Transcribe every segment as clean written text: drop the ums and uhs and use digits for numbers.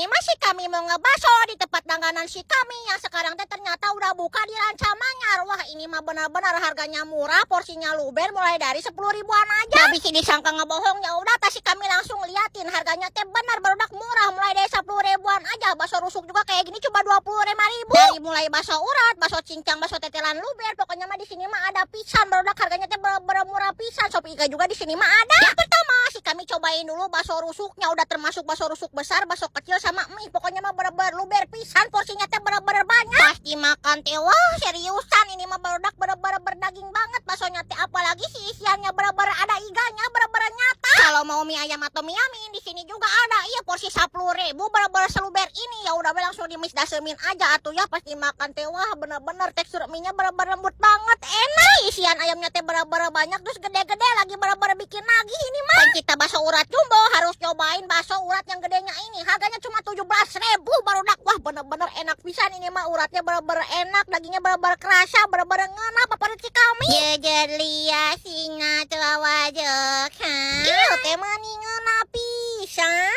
Ini masih kami mau ngebaso di tempat langganan si kami yang sekarang teh ternyata udah buka di Ranca Manyar. Wah, ini mah benar-benar harganya murah, porsinya luber mulai dari 10 ribuan aja. Gak bisa disangka ngebohong, ya udah tadi kami langsung liatin harganya teh benar barudak murah mulai dari 10 ribuan aja. Bakso rusuk juga kayak gini cuma 25.000. Dari mulai bakso urat, bakso cincang, bakso tetelan luber, pokoknya mah di sini mah ada pisan barudak harganya teh bener-bener murah pisan. Sop iga juga di sini mah ada. Yang pertama sih kami cobain dulu bakso rusuknya, udah termasuk bakso rusuk besar, bakso kecil sama mie, pokoknya mah bener-bener luber pisan, porsinya teh bener-bener banyak. Pas dimakan teh wah seriusan, ini mah barudak bener-bener berdaging banget baksonya teh, apalagi si isiannya bener-bener ada iganya, bener-bener nyata. Kalau mau mie ayam atau mie amin di sini juga ada, iya porsi 10.000 bener-bener seluber ini. Ya udah langsung dimisdasemin aja atuh ya. Pas dimakan teh wah bener-bener tekstur mie-nya bener-bener lembut banget, enak. Isian ayamnya teh bener-bener banyak, terus gede-gede lagi, bener-bener bikin nagih ini mah. Dan kita bakso urat jumbo harus cobain bakso urat yang gedenya ini, harganya cuma 17.000 barudak. Wah bener-bener enak pisan, ini mah uratnya bener-bener enak, dagingnya bener-bener kerasa, bener-bener ngena favorit si kami. Jejer lia singa tawajek ha. Ieu teh mani ngena pisan.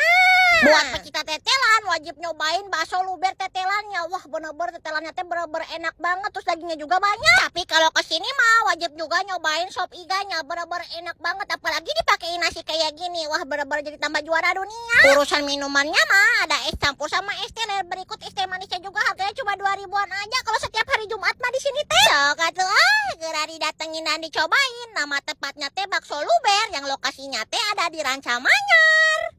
Buat pecinta tetelan wajib nyobain bakso luber tetelannya. Wah bener-bener tetelannya teh bener-bener enak banget, terus dagingnya juga banyak. Tapi kalau kesini mah wajib juga nyobain sop iganya, bener-bener enak banget, apalagi dipakein nasi kayak gini. Wah bener-bener jadi tambah juara dunia. Urusan minumannya mah ada es campur sama es teler, berikut es teh manisnya juga harganya cuma 2 ribuan aja kalau setiap hari Jumat mah di sini teh. Sok atuh segera didatengin dan dicobain. Nama tepatnya teh bakso luber yang lokasinya teh ada di Ranca Manyar.